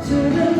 주를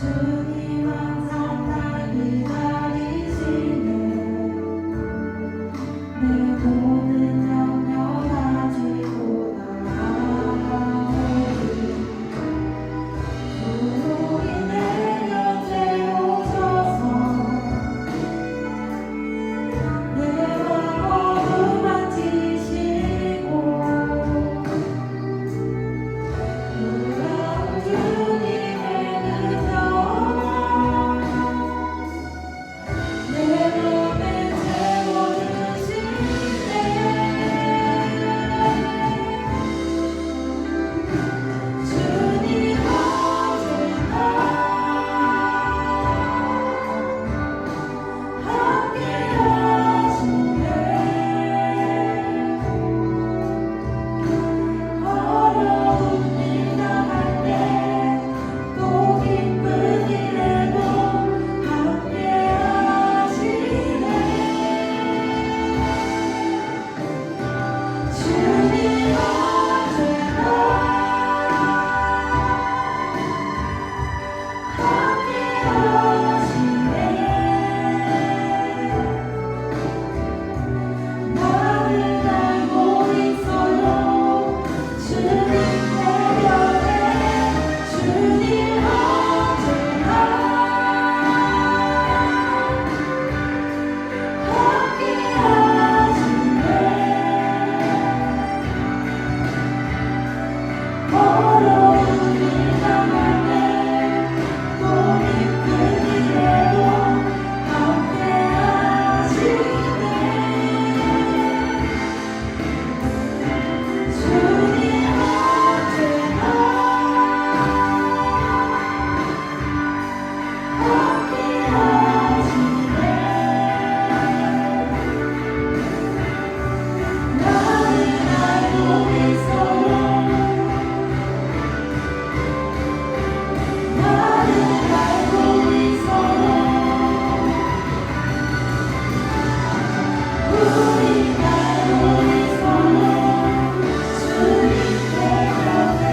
주님 항상 날 기다리시네. 내 모든 염려 가지고 나아오리. 구름이 내 곁에 오셔서 내 마음을 만지시고 놀라운 주님의 내 맘에 채워주시네. 주님 언제나 함께하시네. 어려운 일 당할 때 또 기쁜 일에도 함께하시네. 주님 언제나 함께하시네. 나를 알고 있어요. 주님 내 곁에. 주님 언제나 함께하시네. 어려운 일 당할 때 또 기쁜 일에도 함께하시네. 주님 언제나 함께하시네. 나를 알고 있어요. 나를 알고 있어요. 우리 알고 있어요. 주님 내 곁에.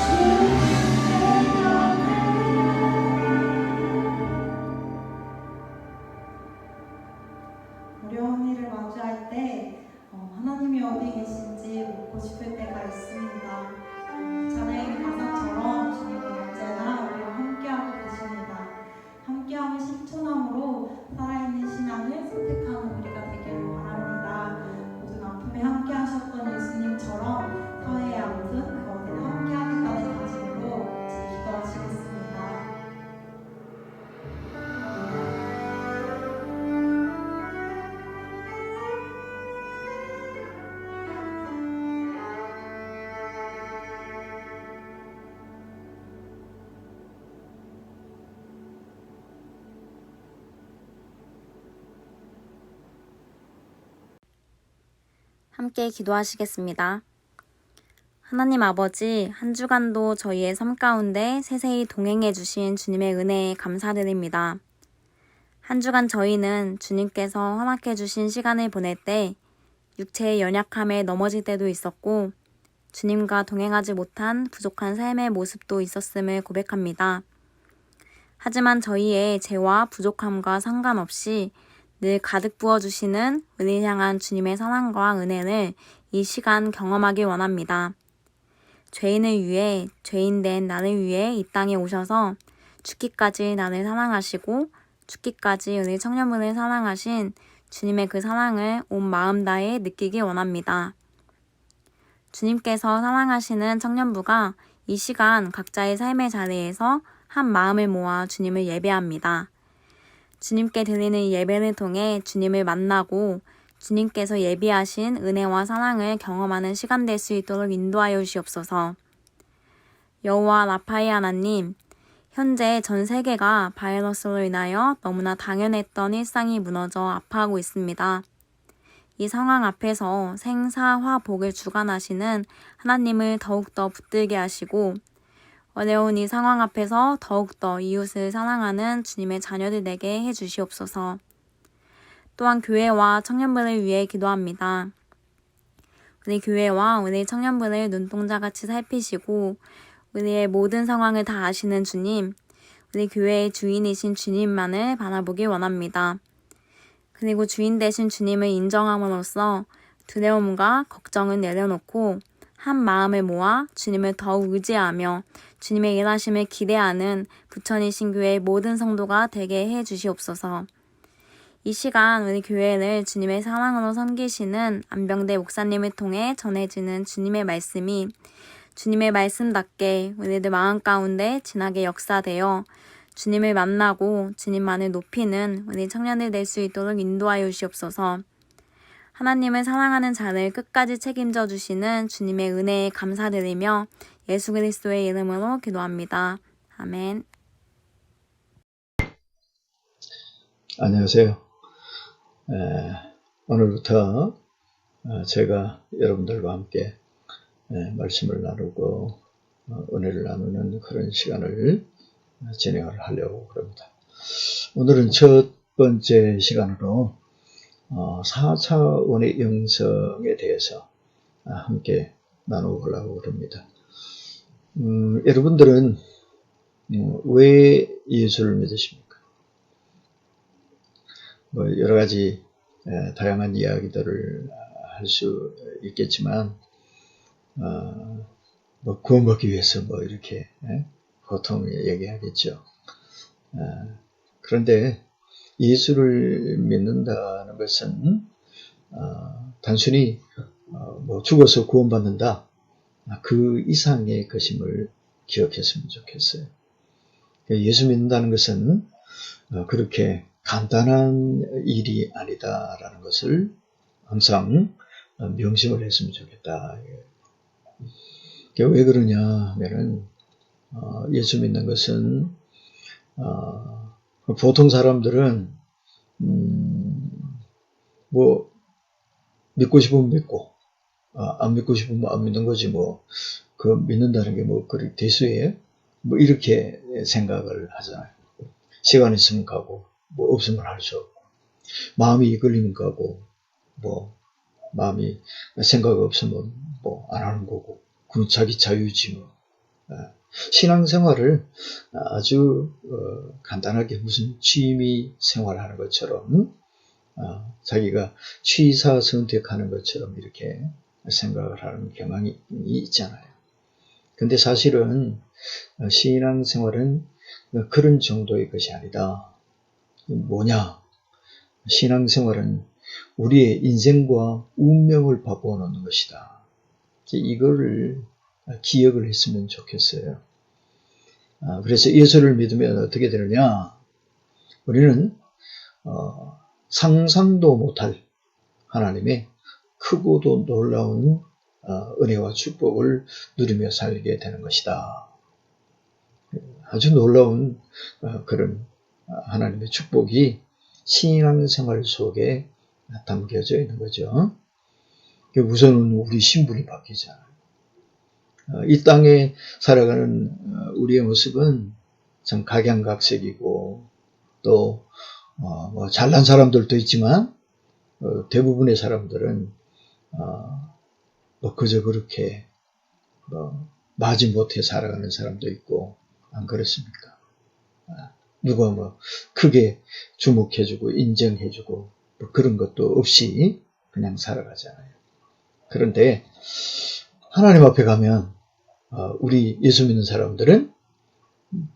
주님 내 곁에. 어려운 일을 마주할 때 하나님이 어디 계신지 묻고 싶을 때가 있습니다. 찬양의 가사처럼 주님은 언제나 우리와 함께하고 계십니다. 함께함을 실천함으로 살아있는 신앙을 선택하는 우리가 되기를 바랍니다. 모든 아픔에 함께하셨던 예수님처럼 사회의 아픔, 그 어디나 함께하겠다는 다짐으로 같이 기도하시겠습니다. 함께 기도하시겠습니다. 하나님 아버지, 한 주간도 저희의 삶 가운데 세세히 동행해 주신 주님의 은혜에 감사드립니다. 한 주간 저희는 주님께서 허락해 주신 시간을 보낼 때 육체의 연약함에 넘어질 때도 있었고 주님과 동행하지 못한 부족한 삶의 모습도 있었음을 고백합니다. 하지만 저희의 죄와 부족함과 상관없이 늘 가득 부어주시는 우리를 향한 주님의 사랑과 은혜를 이 시간 경험하길 원합니다. 죄인을 위해, 죄인된 나를 위해 이 땅에 오셔서 죽기까지 나를 사랑하시고 죽기까지 우리 청년분을 사랑하신 주님의 그 사랑을 온 마음 다해 느끼길 원합니다. 주님께서 사랑하시는 청년부가 이 시간 각자의 삶의 자리에서 한 마음을 모아 주님을 예배합니다. 주님께 드리는 이 예배를 통해 주님을 만나고 주님께서 예비하신 은혜와 사랑을 경험하는 시간 될 수 있도록 인도하여 주시옵소서. 여호와 라파의 하나님, 현재 전 세계가 바이러스로 인하여 너무나 당연했던 일상이 무너져 아파하고 있습니다. 이 상황 앞에서 생사화복을 주관하시는 하나님을 더욱더 붙들게 하시고 어려운 이 상황 앞에서 더욱더 이웃을 사랑하는 주님의 자녀들 되게 해주시옵소서. 또한 교회와 청년부를 위해 기도합니다. 우리 교회와 우리 청년부를 눈동자같이 살피시고 우리의 모든 상황을 다 아시는 주님, 우리 교회의 주인이신 주님만을 바라보길 원합니다. 그리고 주인 되신 주님을 인정함으로써 두려움과 걱정을 내려놓고 한 마음을 모아 주님을 더욱 의지하며 주님의 일하심을 기대하는 부천이신 교회의 모든 성도가 되게 해 주시옵소서. 이 시간 우리 교회를 주님의 사랑으로 섬기시는 안병대 목사님을 통해 전해지는 주님의 말씀이 주님의 말씀답게 우리들 마음 가운데 진하게 역사되어 주님을 만나고 주님만을 높이는 우리 청년들 될 수 있도록 인도하여 주시옵소서. 하나님을 사랑하는 자를 끝까지 책임져 주시는 주님의 은혜에 감사드리며 예수 그리스도의 이름으로 기도합니다. 아멘. 안녕하세요. 오늘부터 제가 여러분들과 함께 말씀을 나누고 은혜를 나누는 그런 시간을 진행을 하려고 합니다. 오늘은 첫 번째 시간으로 4차원의 영성에 대해서 함께 나누려고 합니다. 여러분들은 왜 예수를 믿으십니까? 여러 가지 다양한 이야기들을 할 수 있겠지만, 구원받기 위해서 이렇게 보통 얘기하겠죠. 그런데 예수를 믿는다는 것은 단순히 죽어서 구원받는다, 그 이상의 것임을 기억했으면 좋겠어요. 예수 믿는다는 것은 그렇게 간단한 일이 아니다라는 것을 항상 명심을 했으면 좋겠다. 왜 그러냐 하면은 예수 믿는 것은 보통 사람들은 믿고 싶으면 믿고 안 믿고 싶으면 안 믿는 거지 그 믿는다는 게 그렇게 대수예요? 이렇게 생각을 하잖아요. 시간 있으면 가고 없으면 할 수 없고 마음이 이끌리면 가고 마음이 생각 없으면 안 하는 거고 그건 자기 자유지 신앙생활을 아주 간단하게 무슨 취미 생활하는 것처럼 자기가 취사 선택하는 것처럼 이렇게 생각을 하는 경향이 있잖아요. 근데 사실은 신앙생활은 그런 정도의 것이 아니다. 뭐냐? 신앙생활은 우리의 인생과 운명을 바꿔놓는 것이다. 이거를 기억을 했으면 좋겠어요. 그래서 예수를 믿으면 어떻게 되느냐? 우리는 상상도 못할 하나님의 크고도 놀라운 은혜와 축복을 누리며 살게 되는 것이다. 아주 놀라운 그런 하나님의 축복이 신앙생활 속에 담겨져 있는 거죠. 우선은 우리 신분이 바뀌잖아요. 이 땅에 살아가는 우리의 모습은 참 각양각색이고 또 잘난 사람들도 있지만 대부분의 사람들은 그저 그렇게 마지못해 살아가는 사람도 있고 안 그렇습니까? 누가 크게 주목해주고 인정해주고 그런 것도 없이 그냥 살아가잖아요. 그런데 하나님 앞에 가면 우리 예수 믿는 사람들은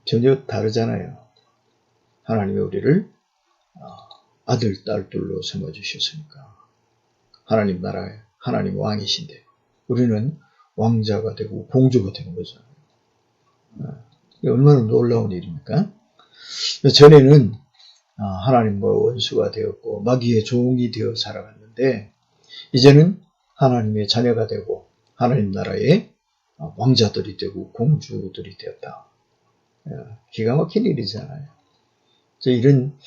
전혀 다르잖아요. 하나님이 우리를 아들, 딸들로 삼아주셨으니까. 하나님 나라에 하나님 왕이신데 우리는 왕자가 되고 공주가 되는 거잖아요. 얼마나 놀라운 일입니까? 전에는 하나님과 원수가 되었고 마귀의 종이 되어 살아갔는데 이제는 하나님의 자녀가 되고 하나님 나라의 왕자들이 되고 공주들이 되었다. 기가 막힌 일이잖아요. 이런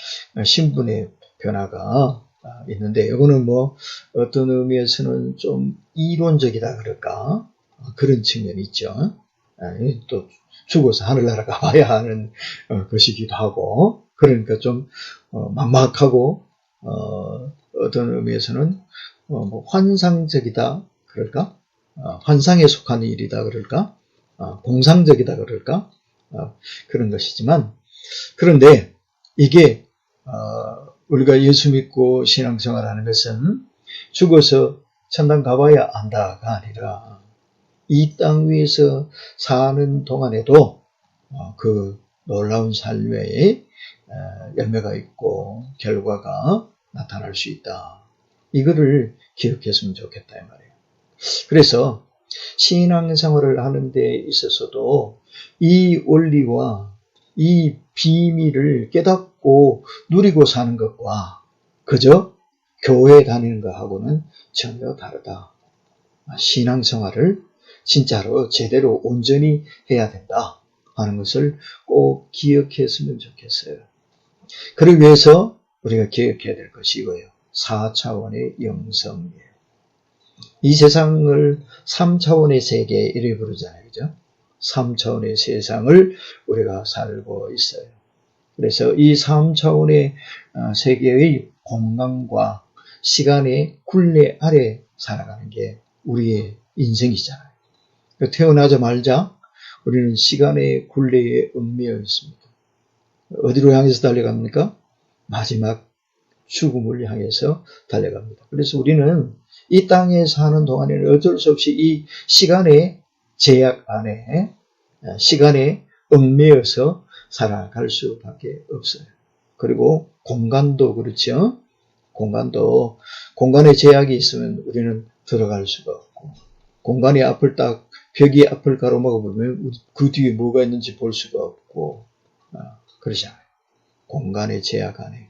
신분의 변화가 있는데 이거는 어떤 의미에서는 좀 이론적이다 그럴까 그런 측면이 있죠. 또 죽어서 하늘나라 가봐야 하는 것이기도 하고 그러니까 좀 막막하고 어떤 의미에서는 환상적이다 그럴까 환상에 속한 일이다 그럴까 공상적이다 그럴까 그런 것이지만 그런데 이게 우리가 예수 믿고 신앙생활하는 것은 죽어서 천당 가봐야 안다가 아니라 이 땅 위에서 사는 동안에도 그 놀라운 삶의 열매가 있고 결과가 나타날 수 있다. 이거를 기억했으면 좋겠다 이 말이에요. 그래서 신앙생활을 하는 데 있어서도 이 원리와 이 비밀을 깨닫고 누리고 사는 것과 그저 교회 다니는 것하고는 전혀 다르다. 신앙생활을 진짜로 제대로 온전히 해야 된다 하는 것을 꼭 기억했으면 좋겠어요. 그러기 위해서 우리가 기억해야 될 것이 이거예요. 4차원의 영성이에요. 이 세상을 3차원의 세계 이렇게 부르잖아요. 그죠? 3차원의 세상을 우리가 살고 있어요. 그래서 이 3차원의 세계의 공간과 시간의 굴레 아래 살아가는 게 우리의 인생이잖아요. 태어나자마자 우리는 시간의 굴레에 얽매여 있습니다. 어디로 향해서 달려갑니까? 마지막 죽음을 향해서 달려갑니다. 그래서 우리는 이 땅에 사는 동안에는 어쩔 수 없이 이 시간의 제약 안에 시간에 얽매여서 살아갈 수밖에 없어요. 그리고 공간도 그렇죠. 공간의 제약이 있으면 우리는 들어갈 수가 없고 공간이 앞을 딱 벽이 앞을 가로막아 보면 그 뒤에 뭐가 있는지 볼 수가 없고 그러잖아요. 공간의 제약 안에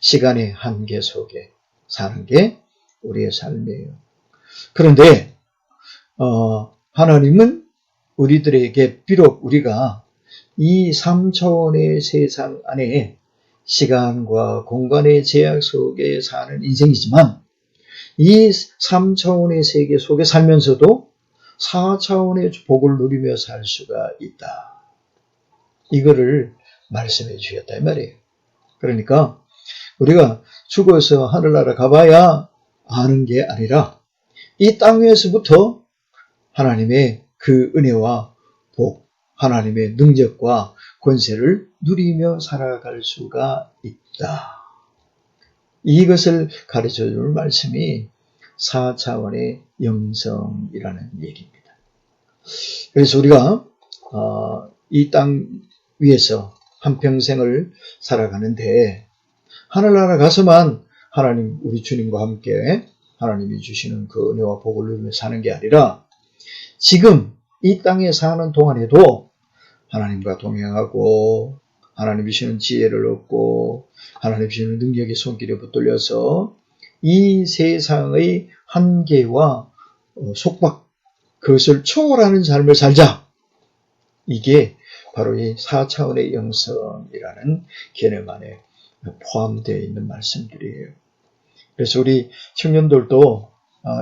시간의 한계 속에 사는 게 우리의 삶이에요. 그런데 하나님은 우리들에게 비록 우리가 이 3차원의 세상 안에 시간과 공간의 제약 속에 사는 인생이지만 이 3차원의 세계 속에 살면서도 4차원의 복을 누리며 살 수가 있다. 이거를 말씀해 주셨다 이 말이에요. 그러니까 우리가 죽어서 하늘나라 가봐야 아는 게 아니라 이 땅 위에서부터 하나님의 그 은혜와 복, 하나님의 능력과 권세를 누리며 살아갈 수가 있다. 이것을 가르쳐 줄 말씀이 4차원의 영성이라는 얘기입니다. 그래서 우리가 이 땅 위에서 한평생을 살아가는데 하늘나라 가서만 하나님 우리 주님과 함께 하나님이 주시는 그 은혜와 복을 누리며 사는 게 아니라 지금 이 땅에 사는 동안에도 하나님과 동행하고 하나님 주시는 지혜를 얻고 하나님 주시는 능력의 손길에 붙들려서 이 세상의 한계와 속박 그것을 초월하는 삶을 살자. 이게 바로 이 4차원의 영성이라는 개념 안에 포함되어 있는 말씀들이에요. 그래서 우리 청년들도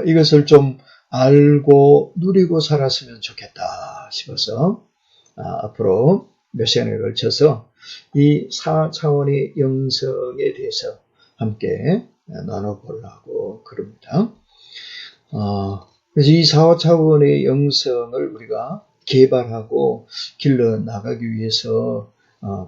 이것을 좀 알고 누리고 살았으면 좋겠다 싶어서 앞으로 몇 시간에 걸쳐서 이 4차원의 영성에 대해서 함께 나눠보려고 그럽니다. 그래서 이 4차원의 영성을 우리가 개발하고 길러 나가기 위해서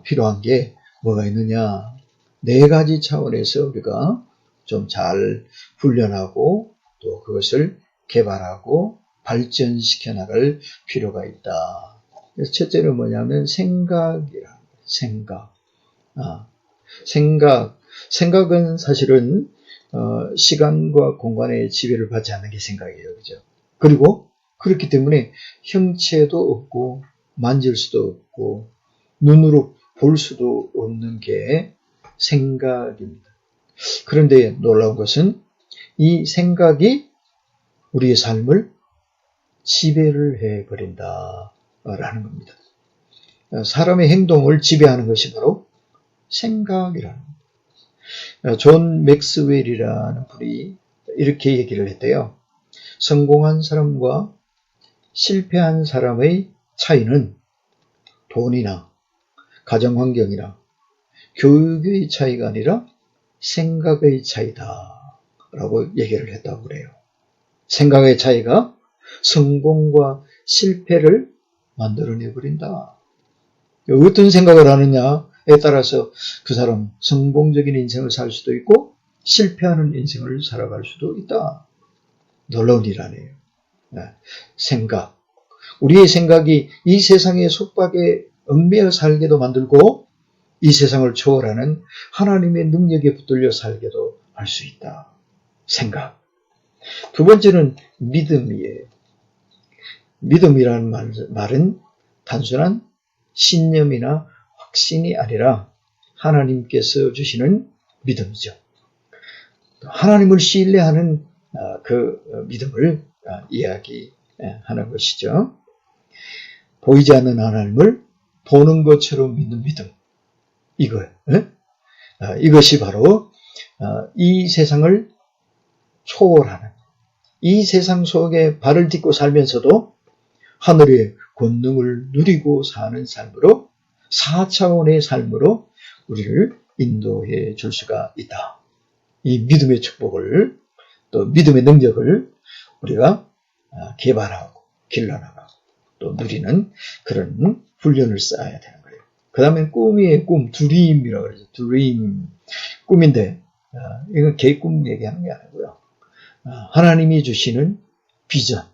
필요한 게 뭐가 있느냐? 4가지 차원에서 우리가 좀 잘 훈련하고 또 그것을 개발하고 발전시켜 나갈 필요가 있다. 그래서 첫째는 뭐냐면 생각이라. 생각은 사실은 시간과 공간의 지배를 받지 않는 게 생각이에요. 그죠? 그리고 그렇기 때문에 형체도 없고 만질 수도 없고 눈으로 볼 수도 없는 게 생각입니다. 그런데 놀라운 것은 이 생각이 우리의 삶을 지배를 해버린다라는 겁니다. 사람의 행동을 지배하는 것이 바로 생각이라는 겁니다. 존 맥스웰이라는 분이 이렇게 얘기를 했대요. 성공한 사람과 실패한 사람의 차이는 돈이나 가정환경이나 교육의 차이가 아니라 생각의 차이다 라고 얘기를 했다고 그래요. 생각의 차이가 성공과 실패를 만들어내버린다. 어떤 생각을 하느냐? 따라서 그 사람 성공적인 인생을 살 수도 있고 실패하는 인생을 살아갈 수도 있다. 놀라운 일 아니에요. 생각. 우리의 생각이 이 세상의 속박에 얽매여 살게도 만들고 이 세상을 초월하는 하나님의 능력에 붙들려 살게도 할 수 있다. 생각. 두 번째는 믿음이에요. 믿음이라는 말은 단순한 신념이나 확신이 아니라 하나님께서 주시는 믿음이죠. 하나님을 신뢰하는 그 믿음을 이야기하는 것이죠. 보이지 않는 하나님을 보는 것처럼 믿는 믿음. 이것이 바로 이 세상을 초월하는, 이 세상 속에 발을 딛고 살면서도 하늘의 권능을 누리고 사는 삶으로, 4차원의 삶으로 우리를 인도해 줄 수가 있다. 이 믿음의 축복을, 또 믿음의 능력을 우리가 개발하고 길러나가고 또 누리는 그런 훈련을 쌓아야 되는 거예요. 그 다음에 꿈이에요. 꿈, 드림이라고 그러죠. 드림, 꿈인데 이건 개꿈 얘기하는 게 아니고요. 하나님이 주시는 비전,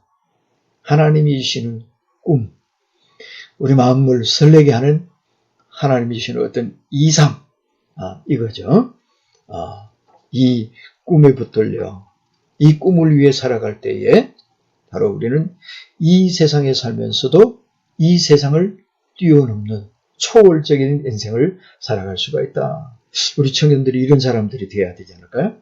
하나님이 주시는 꿈, 우리 마음을 설레게 하는 하나님이 주시는 어떤 이상, 이거죠. 이 꿈에 붙들려 이 꿈을 위해 살아갈 때에 바로 우리는 이 세상에 살면서도 이 세상을 뛰어넘는 초월적인 인생을 살아갈 수가 있다. 우리 청년들이 이런 사람들이 되어야 되지 않을까요?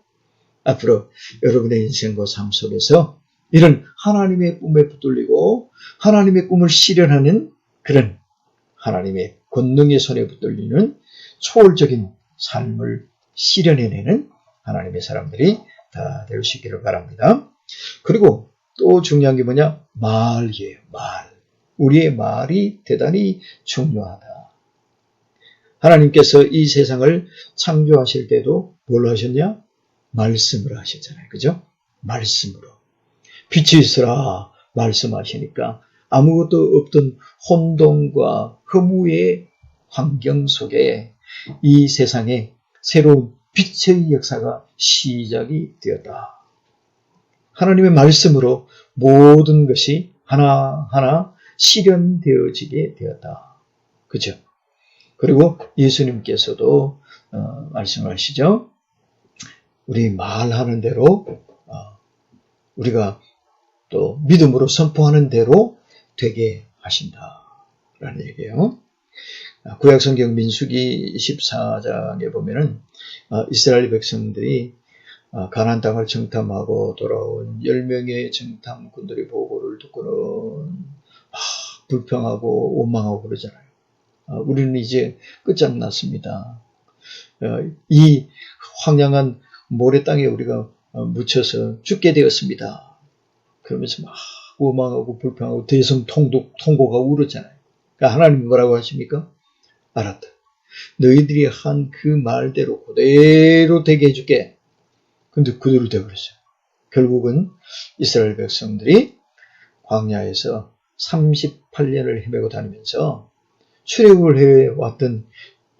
앞으로 여러분의 인생과 삶 속에서 이런 하나님의 꿈에 붙들리고 하나님의 꿈을 실현하는 그런 하나님의 권능의 손에 붙들리는 초월적인 삶을 실현해내는 하나님의 사람들이 다 될 수 있기를 바랍니다. 그리고 또 중요한 게 뭐냐? 말이에요. 말. 우리의 말이 대단히 중요하다. 하나님께서 이 세상을 창조하실 때도 뭘 하셨냐? 말씀을 하셨잖아요. 그죠? 말씀으로. 빛이 있으라 말씀하시니까 아무것도 없던 혼돈과 허무의 환경 속에 이 세상에 새로운 빛의 역사가 시작이 되었다. 하나님의 말씀으로 모든 것이 하나하나 실현되어지게 되었다. 그죠? 그리고 예수님께서도 말씀하시죠. 우리 말하는 대로 우리가 또 믿음으로 선포하는 대로 되게 하신다라는 얘기예요. 구약성경 민수기 24장에 보면은 이스라엘 백성들이 가나안 땅을 정탐하고 돌아온 10명의 정탐꾼들의 보고를 듣고는 불평하고 원망하고 그러잖아요. 우리는 이제 끝장났습니다. 이 황량한 모래 땅에 우리가 묻혀서 죽게 되었습니다. 그러면서 막 원망하고 불평하고 대성통고가 울었잖아요. 그러니까 하나님 뭐라고 하십니까? 알았다. 너희들이 한 그 말대로 그대로 되게 해줄게. 근데 그대로 되어버렸어요. 결국은 이스라엘 백성들이 광야에서 38년을 헤매고 다니면서 출애굽을 해왔던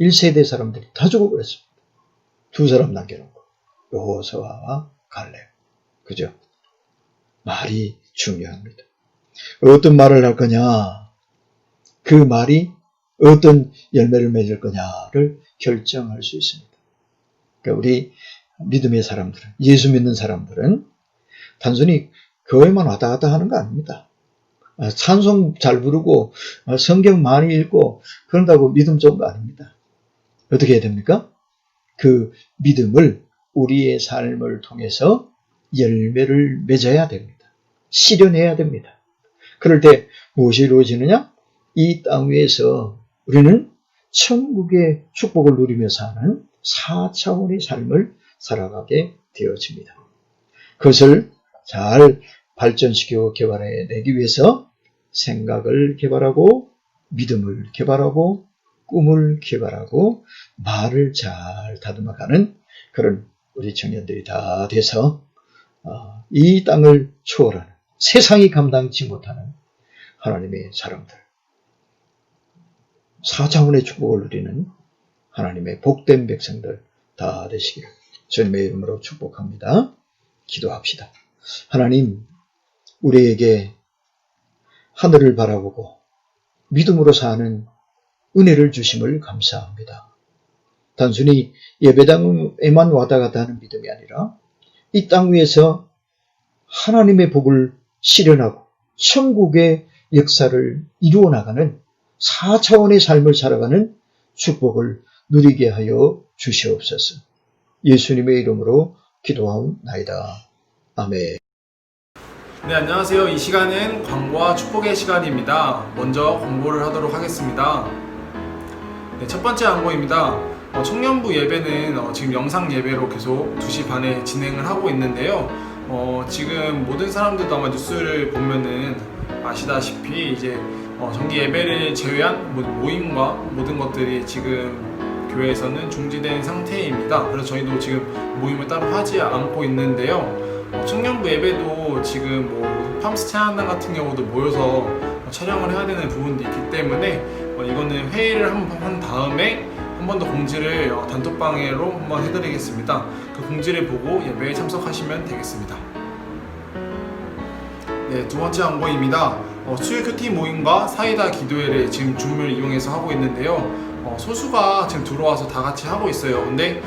1세대 사람들이 다 죽어버렸습니다. 2사람 남겨놓고 여호수아와 갈렙. 그죠? 말이 중요합니다. 어떤 말을 할 거냐, 그 말이 어떤 열매를 맺을 거냐를 결정할 수 있습니다. 그러니까 우리 믿음의 사람들은, 예수 믿는 사람들은 단순히 교회만 왔다 갔다 하는 거 아닙니다. 찬송 잘 부르고 성경 많이 읽고 그런다고 믿음 좋은 거 아닙니다. 어떻게 해야 됩니까? 그 믿음을 우리의 삶을 통해서 열매를 맺어야 됩니다. 실현해야 됩니다. 그럴 때 무엇이 이루어지느냐? 이 땅 위에서 우리는 천국의 축복을 누리며 사는 4차원의 삶을 살아가게 되어집니다. 그것을 잘 발전시키고 개발해내기 위해서 생각을 개발하고 믿음을 개발하고 꿈을 개발하고 말을 잘 다듬어가는 그런 우리 청년들이 다 돼서 이 땅을 초월하는, 세상이 감당치 못하는 하나님의 사람들, 4차원의 축복을 누리는 하나님의 복된 백성들 다 되시기를 주님의 이름으로 축복합니다. 기도합시다. 하나님, 우리에게 하늘을 바라보고 믿음으로 사는 은혜를 주심을 감사합니다. 단순히 예배당에만 왔다 갔다 하는 믿음이 아니라 이 땅 위에서 하나님의 복을 실현하고 천국의 역사를 이루어 나가는 4차원의 삶을 살아가는 축복을 누리게 하여 주시옵소서. 예수님의 이름으로 기도하옵나이다. 아멘. 네, 안녕하세요. 이 시간은 광고와 축복의 시간입니다. 먼저 광고를 하도록 하겠습니다. 네, 첫 번째 광고입니다. 청년부 예배는 지금 영상 예배로 계속 2시 반에 진행을 하고 있는데요. 지금 모든 사람들도 아마 뉴스를 보면은 아시다시피 이제 정기 예배를 제외한 모임과 모든 것들이 지금 교회에서는 중지된 상태입니다. 그래서 저희도 지금 모임을 따로 하지 않고 있는데요. 청년부 예배도 지금 팜스 찬양 같은 경우도 모여서 촬영을 해야 되는 부분도 있기 때문에 이거는 회의를 한 다음에 한 번 더 공지를 단톡방으로 한번 해드리겠습니다. 그 공지를 보고 예배에 참석하시면 되겠습니다. 네, 두 번째 광고입니다. 수요 큐티 모임과 사이다 기도회를 지금 줌을 이용해서 하고 있는데요. 소수가 지금 들어와서 다 같이 하고 있어요. 근데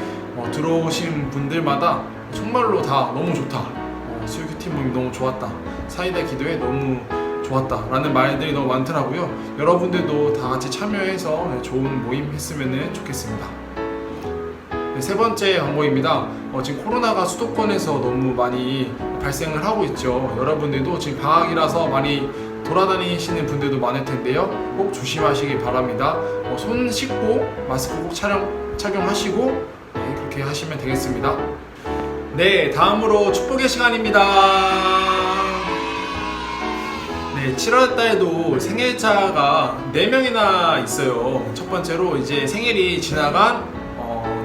들어오신 분들마다 정말로 다 너무 좋다, 수요 큐티 모임 너무 좋았다, 사이다 기도회 너무 좋았다 라는 말들이 너무 많더라고요. 여러분들도 다 같이 참여해서 좋은 모임 했으면 좋겠습니다. 네, 세 번째 광고입니다. 지금 코로나가 수도권에서 너무 많이 발생을 하고 있죠. 여러분들도 지금 방학이라서 많이 돌아다니시는 분들도 많을 텐데요. 꼭 조심하시기 바랍니다. 손 씻고 마스크 꼭 착용하시고 그렇게 하시면 되겠습니다. 네, 다음으로 축복의 시간입니다. 네, 7월달에도 생일자가 4명이나 있어요. 첫 번째로 이제 생일이 지나간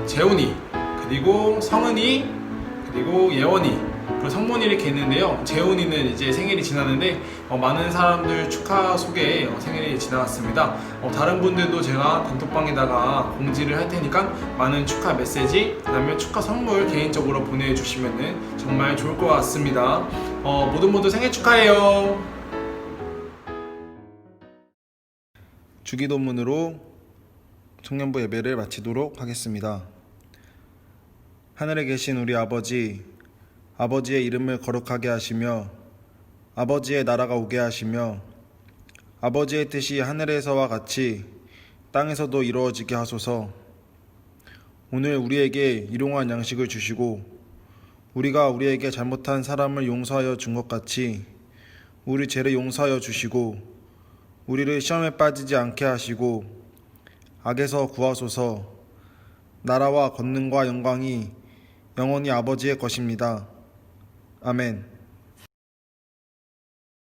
재훈이, 그리고 성은이, 그리고 예원이, 그리고 성문이 이렇게 있는데요. 재훈이는 이제 생일이 지났는데 많은 사람들 축하 속에 생일이 지나갔습니다. 다른 분들도 제가 단톡방에다가 공지를 할 테니까 많은 축하 메시지, 그 다음에 축하 선물 개인적으로 보내주시면 정말 좋을 것 같습니다. 모두 생일 축하해요. 주기도문으로 청년부 예배를 마치도록 하겠습니다. 하늘에 계신 우리 아버지, 아버지의 이름을 거룩하게 하시며 아버지의 나라가 오게 하시며 아버지의 뜻이 하늘에서와 같이 땅에서도 이루어지게 하소서. 오늘 우리에게 일용할 양식을 주시고 우리가 우리에게 잘못한 사람을 용서하여 준 것 같이 우리 죄를 용서하여 주시고 우리를 시험에 빠지지 않게 하시고 악에서 구하소서. 나라와 권능과 영광이 영원히 아버지의 것입니다. 아멘.